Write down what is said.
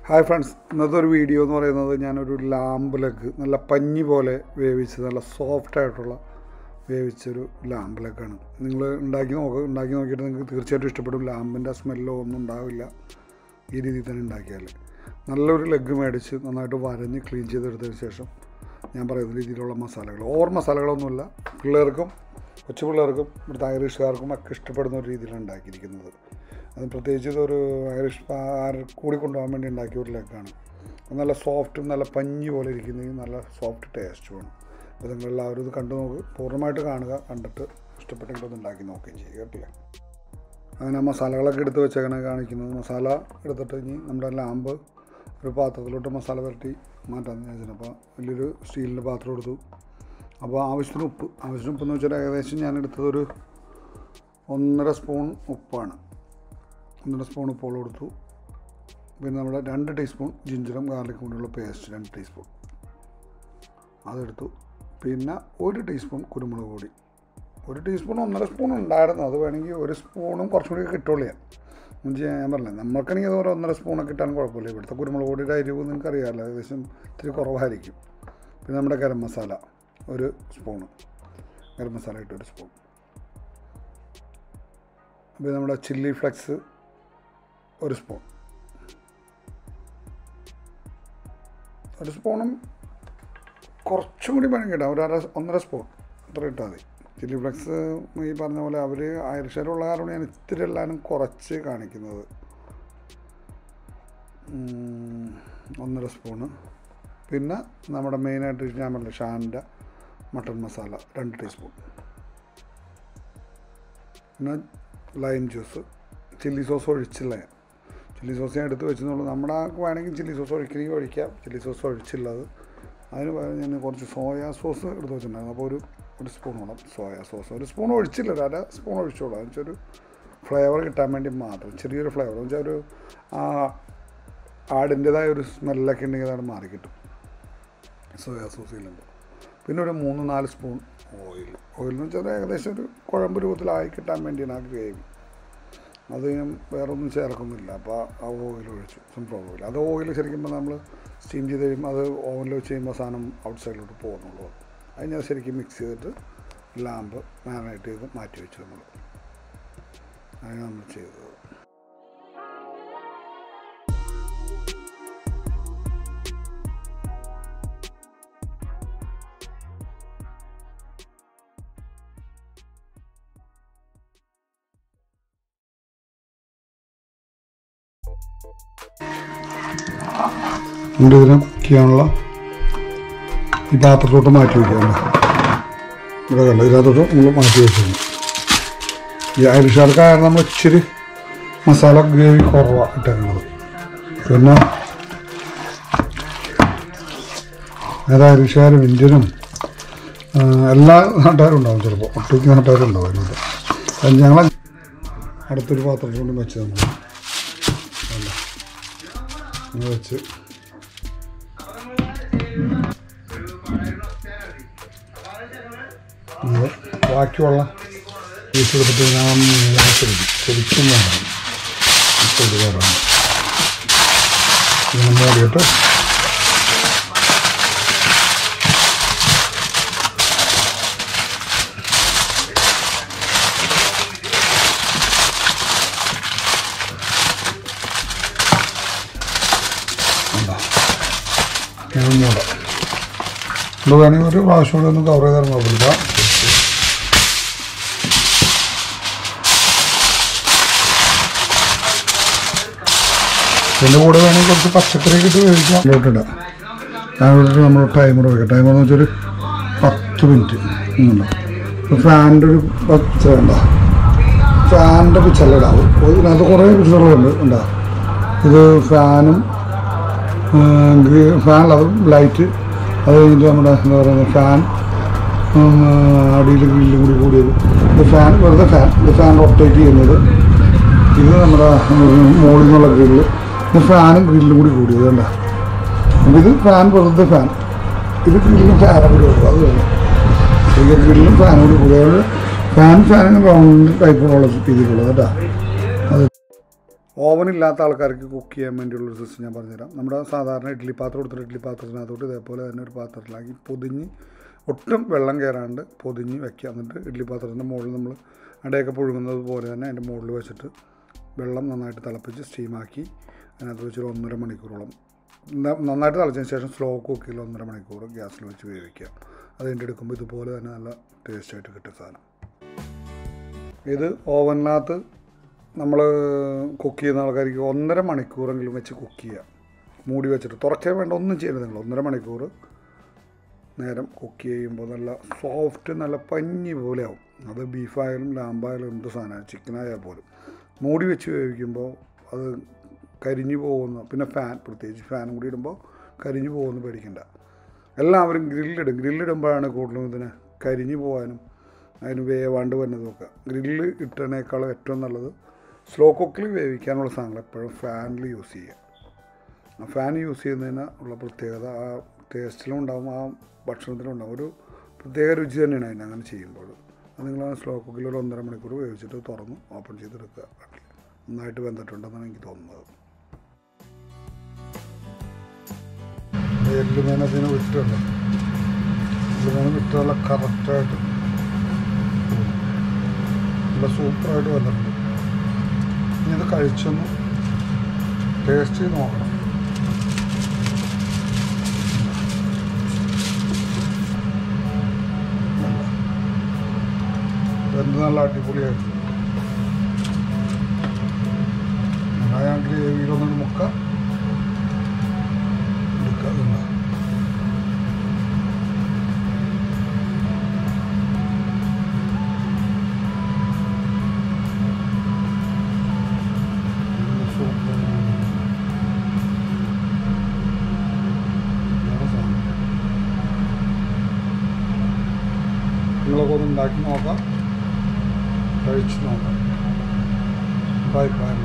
Hi friends, another video എന്ന് പറയുന്നത് ഞാനൊരു ലാമ്പ് ലെഗ് നല്ല പഞ്ഞി പോലെ വേവിച്ച് നല്ല സോഫ്റ്റ് ആയിട്ടുള്ള വേവിച്ചൊരു ലാമ്പ് ലെഗാണ്. നിങ്ങൾ ഉണ്ടാക്കി നോക്കിയിട്ട് നിങ്ങൾക്ക് തീർച്ചയായിട്ടും ഇഷ്ടപ്പെടും. ലാമ്പിൻ്റെ സ്മെല്ലോ ഒന്നും ഉണ്ടാവില്ല ഈ രീതിയിൽ തന്നെ ഉണ്ടാക്കിയാൽ. നല്ലൊരു ലെഗ് മേടിച്ച് നന്നായിട്ട് വരഞ്ഞ് ക്ലീൻ ചെയ്തെടുത്തതിന് ശേഷം ഞാൻ പറയുന്ന രീതിയിലുള്ള മസാലകൾ, ഓവർ മസാലകളൊന്നുമില്ല, പിള്ളേർക്കും കൊച്ചു പിള്ളേർക്കും ഇവിടുത്തെ ഐറിഷുകാർക്കും ഒക്കെ ഇഷ്ടപ്പെടുന്ന ഒരു രീതിയിലാണ് ഉണ്ടാക്കിയിരിക്കുന്നത്. അത് പ്രത്യേകിച്ച് ഇതൊരു ഐറിഷ് കൂടി കൊണ്ടുപോകാൻ വേണ്ടി ഉണ്ടാക്കിയ ഒരു ലെഗാണ്. നല്ല സോഫ്റ്റും നല്ല പഞ്ഞി പോലെ ഇരിക്കുന്നതും നല്ല സോഫ്റ്റ് ടേസ്റ്റുമാണ്. അപ്പോൾ നിങ്ങളെല്ലാവരും ഇത് കണ്ടു നോക്ക്, പൂർണ്ണമായിട്ട് കാണുക, കണ്ടിട്ട് ഇഷ്ടപ്പെട്ടെങ്കിൽ ഒന്ന് ഉണ്ടാക്കി നോക്കുകയും ചെയ്യുക, കേട്ടില്ലേ. അങ്ങനെ മസാലകളൊക്കെ എടുത്ത് വെച്ചേക്കണ കാണിക്കുന്നത്. മസാല എടുത്തിട്ട് ഇനി നമ്മുടെ ലാമ്പ് ഒരു പാത്രത്തിലോട്ട് മസാല പുരട്ടി മാറ്റാമെന്ന് വിചാരിച്ചു. അപ്പോൾ വലിയൊരു സ്റ്റീലിൻ്റെ പാത്രം എടുത്തു. അപ്പോൾ ആവശ്യത്തിന് ഉപ്പെന്ന് വെച്ചാൽ ഏകദേശം ഞാൻ എടുത്തതൊരു 1.5 സ്പൂൺ ഉപ്പാണ്. 1.5 സ്പൂൺ ഉപ്പോളം കൊടുത്തു. പിന്നെ നമ്മുടെ 2 ടീസ്പൂൺ ജിഞ്ചറും ഗാർലിക്കും കൊണ്ടുള്ള പേസ്റ്റ് 2 ടീസ്പൂൺ അതെടുത്തു. പിന്നെ 1 ടീസ്പൂൺ കുരുമുളക് പൊടി. 1 ടീസ്പൂൺ 1.5 സ്പൂൺ ഉണ്ടായിരുന്നു. അത് വേണമെങ്കിൽ 1 സ്പൂണും കുറച്ചും കൂടി കിട്ടുള്ളൂ. ഞാൻ പറഞ്ഞില്ലേ, നമ്മൾക്കാണെങ്കിൽ അത് 1.5 സ്പൂണൊക്കെ കിട്ടാൻ കുഴപ്പമില്ല. ഇവിടുത്തെ കുരുമുളക് പൊടിയുടെ അരിവ് നിങ്ങൾക്കറിയാമല്ലോ, ഏകദേശം ഇത്തിരി കുറവായിരിക്കും. പിന്നെ നമ്മുടെ ഗരം മസാല 1 സ്പൂണ്, ഗരം മസാല ഇട്ട് 1 സ്പൂൺ. പിന്നെ നമ്മുടെ ചില്ലി ഫ്ലെക്സ് 1 സ്പൂൺ. 1 സ്പൂണും കുറച്ചും കൂടി വേണം കേട്ടോ, 1.5 സ്പൂൺ ഇത്ര ഇട്ടാൽ മതി. ചില്ലി ഫ്ലെക്സ് ഈ പറഞ്ഞ പോലെ അവർ ഐറിഷുകാരുള്ള കാരണം ഞാൻ ഇത്തിരി എല്ലാവരും കുറച്ച് കാണിക്കുന്നത്. 1.5 സ്പൂണ്. പിന്നെ നമ്മുടെ മെയിനായിട്ട് ഞാൻ പറഞ്ഞ ഷാൻ്റെ മട്ടൺ മസാല 2 ടീസ്പൂൺ. പിന്നെ ലൈം ജ്യൂസ്, ചില്ലി സോസ് ഒഴിച്ചില്ല. ചില്ലി സോസ് ഞാൻ എടുത്ത് വെച്ചെന്നുള്ളൂ. നമ്മുടെ വേണമെങ്കിൽ ചില്ലി സോസ് ഒഴിക്കണമെങ്കിൽ ഒഴിക്കാം. ചില്ലി സോസ് ഒഴിച്ചില്ലത്. അതിന് പകരം ഞാൻ കുറച്ച് സോയാ സോസ് എടുത്ത് വെച്ചിട്ടുണ്ടായിരുന്നു. അപ്പോൾ ഒരു സ്പൂണോളം സോയാ സോസ്, 1 സ്പൂൺ ഒഴിച്ചില്ല, 1/2 സ്പൂൺ ഒഴിച്ചോളൂ. എന്ന് വെച്ചാൽ ഒരു ഫ്ലേവർ കിട്ടാൻ വേണ്ടി മാത്രം, ചെറിയൊരു ഫ്ലേവർ. എന്ന് വെച്ചാൽ ഒരു ആടിൻ്റേതായ ഒരു സ്മെല്ലൊക്കെ ഉണ്ടെങ്കിൽ അതാണ് മാറിക്കിട്ടും സോയാ സോസിലുണ്ട്. പിന്നെ ഒരു 3-4 സ്പൂൺ ഓയിൽ എന്ന് വെച്ചാൽ ഏകദേശം ഒരു കുഴമ്പ് രൂപത്തിലായി കിട്ടാൻ വേണ്ടിയാണ് ആ ഗ്രേവി. അത് ഞാൻ വേറൊന്നും ചേർക്കുന്നില്ല. അപ്പോൾ ആ ഓയിൽ ഒഴിച്ചു, സൺഫ്ലവർ ഓയിൽ. അത് ഓയിൽ ശരിക്കും നമ്മൾ സ്റ്റീം ചെയ്ത് കഴിയുമ്പോൾ അത് ഓവനിൽ വെച്ച് കഴിയുമ്പോൾ സാധനം ഔട്ട് സൈഡിലോട്ട് പോകുന്നുള്ളൂ. അത് ഞാൻ ശരിക്കും മിക്സ് ചെയ്തിട്ട് ലാമ്പ് മാരിനേറ്റ് ചെയ്ത് മാറ്റി വെച്ചു. അങ്ങനെ നമ്മൾ ചെയ്തത്. ഇതിനെ കുക്കിയാനുള്ള ഈ പാത്രത്തോട്ട് മാറ്റി വയ്ക്കുക. ഇവിടെ കണ്ട ഇതിനകത്തോട്ട് നമ്മൾ മാറ്റി വെച്ചിരുന്നു. ഈ ഐറിഷുകാർക്കായാലും നമ്മൾ ഇച്ചിരി മസാല ഗ്രേവി കുറവാണ് ഇട്ടേക്കുന്നത്. പിന്നെ അത് ഐറിഷുകാരും ഇന്ത്യനും എല്ലാ നാട്ടുകാരും ഉണ്ടാവും, ചിലപ്പോൾ ഒട്ടുമിക്ക നാട്ടുകാരും ഉണ്ടാവും അതിനകത്ത്. അത് ഞങ്ങൾ അടുത്തൊരു പാത്രത്തോട്ട് വെച്ച് നമ്മൾ വെച്ച് ബാക്കിയുള്ള പീസ് എടുത്തിട്ട് ഞാൻ ശരിക്കും വേണം ഇതിനെ മൂടിയിട്ട് മൂടാം. ഇത് വേണമെങ്കിൽ ഒരു പ്രാവശ്യം കൂടി ഒന്ന് കവർ ചെയ്താൽ കുഴപ്പമില്ല. ഇതിൻ്റെ കൂടെ വേണമെങ്കിൽ കുറച്ച് പച്ചക്കറിയൊക്കെ ഇട്ട് വേവിക്കാം. ഇങ്ങോട്ടിടാം. ഞാനിവിടെ നമ്മൾ ടൈമർ വയ്ക്കാം. ടൈമർ എന്ന് വെച്ചാൽ ഒരു 10 മിനിറ്റ് ഉണ്ടാവും. ഫാനിൻ്റെ ഒരു പിച്ച വേണ്ട, ഫാനിൻ്റെ പിച്ചല്ല ഇടാവും. ഇതിനകത്ത് കുറേ പിച്ചറുകളുണ്ട്. ഉണ്ടാവും. ഇത് ഫാനും ഫാനിലതും ലൈറ്റ്, അത് കഴിഞ്ഞിട്ട് നമ്മുടെ എന്താ പറയുന്നത് ഫാൻ അടിയിൽ ഗ്രില്ലും കൂടി കൂടിയത്. ഇത് ഫാൻ വെറുതെ ഫാൻ, ഇത് ഫാൻ റൊട്ടേറ്റ് ചെയ്യുന്നത്. ഇത് നമ്മുടെ മുകളിൽ നിന്നുള്ള ഗ്രില്ല്, ഇത് ഫാനും ഗ്രില്ലും കൂടി കൂടിയത് കണ്ട. അപ്പോൾ ഇത് ഫാൻ വെറുതെ ഫാൻ, ഇത് ഗ്രില്ലും ഫാനും കൂടി കൊടുക്കും. അത് വേണം. ഇത് ഗ്രില്ലും ഫാനും കൂടി കൂടി. അതുകൊണ്ട് ഫാനും റൗണ്ട് ടൈപ്പുള്ള രീതിയിലുള്ളത് കേട്ടോ. അത് ഓവനില്ലാത്ത ആൾക്കാർക്ക് കുക്ക് ചെയ്യാൻ വേണ്ടിയുള്ളൊരു സിസ്റ്റം ഞാൻ പറഞ്ഞുതരാം. നമ്മുടെ സാധാരണ ഇഡ്ഡലി പാത്രം എടുത്തിട്ട് ഇഡ്ഡലി പാത്രത്തിനകത്തോട്ട് ഇതേപോലെ തന്നെ ഒരു പാത്രത്തിലാക്കി പൊതിഞ്ഞ് ഒട്ടും വെള്ളം കയറാണ്ട് പൊതിഞ്ഞ് വയ്ക്കുക. എന്നിട്ട് ഇഡ്ഡലി പാത്രത്തിൻ്റെ മുകളിൽ നമ്മൾ അടയൊക്കെ പുഴുങ്ങുന്നത് പോലെ തന്നെ അതിൻ്റെ മുകളിൽ വെച്ചിട്ട് വെള്ളം നന്നായിട്ട് തിളപ്പിച്ച് സ്റ്റീമാക്കി അതിനകത്ത് വെച്ചൊരു 1.5 മണിക്കൂറോളം നന്നായിട്ട് തിളച്ചതിന് ശേഷം സ്ലോ കുക്കിൽ 1.5 മണിക്കൂർ ഗ്യാസിൽ വെച്ച് വേവിക്കുക. അത് കഴിഞ്ഞിട്ട് എടുക്കുമ്പോൾ ഇതുപോലെ തന്നെ നല്ല ടേസ്റ്റായിട്ട് കിട്ടും സാധനം. ഇത് ഓവനിനകത്ത് നമ്മൾ കുക്ക് ചെയ്യുന്ന ആൾക്കാർക്ക് 1.5 മണിക്കൂറെങ്കിലും വെച്ച് കുക്ക് ചെയ്യുക. മൂടി വെച്ചിട്ട് തുറക്കാൻ വേണ്ട ഒന്നും ചെയ്യരുത്. നിങ്ങൾ 1.5 മണിക്കൂർ നേരം കുക്ക് ചെയ്യുമ്പോൾ നല്ല സോഫ്റ്റ് നല്ല പഞ്ഞി പോലെ ആവും. അത് ബീഫായാലും ലാമ്പായാലും എന്ത് സാധനമാണ്, ചിക്കനായാൽ പോലും മൂടി വെച്ച് വേവിക്കുമ്പോൾ അത് കരിഞ്ഞു പോകുന്നു. പിന്നെ പ്രത്യേകിച്ച് ഫാനും കൂടി ഇടുമ്പോൾ കരിഞ്ഞു പോകുമെന്ന് പേടിക്കണ്ട. എല്ലാവരും ഗ്രില്ലിടുമ്പോഴാണ് കൂടുതലും ഇതിന് കരിഞ്ഞു പോകാനും അതിന് വേവാണ്ട് വരുന്നതൊക്കെ. ഗ്രില്ല് ഇട്ടതിനേക്കാളും ഏറ്റവും നല്ലത് സ്ലോ കുക്കിൽ വേവിക്കാനുള്ള സാധനങ്ങൾ എപ്പോഴും ഫാനിൽ യൂസ് ചെയ്യുക. ആ ഫാൻ യൂസ് ചെയ്യുന്നതിന് ഉള്ള പ്രത്യേകത ആ ടേസ്റ്റിലും ഉണ്ടാകും, ആ ഭക്ഷണത്തിലും ഉണ്ടാകും. ഒരു പ്രത്യേക രുചി തന്നെയാണ് അതിന് അങ്ങനെ ചെയ്യുമ്പോൾ. അത് നിങ്ങൾ സ്ലോ കുക്കിൽ ഒരു 1.5 മണിക്കൂർ വേവിച്ചിട്ട് തുറന്ന് ഓപ്പൺ ചെയ്തെടുക്കുക. നന്നായിട്ട് വെന്തിട്ടുണ്ടെന്നാണ് എനിക്ക് തോന്നുന്നത്. എല്ലുമേനതിന് വിട്ടുണ്ട്, എല്ലുമേന വിട്ടുള്ള കറക്റ്റായിട്ട് നല്ല സൂപ്പറായിട്ട് വന്നിട്ടുണ്ട്. ഇനി ഇത് കഴിച്ചൊന്ന് ടേസ്റ്റ് ചെയ്ത് നോക്കണം. എന്ത് നല്ല അടിപൊളിയായിട്ട് ഞാൻ ഗ്രേവിയിലൊന്നും മുക്ക എടുക്കാറുണ്ട്. നിങ്ങളൊക്കെ ഒന്ന് ഉണ്ടാക്കി നോക്കാം, കഴിച്ച് നോക്കാം. അഭിപ്രായം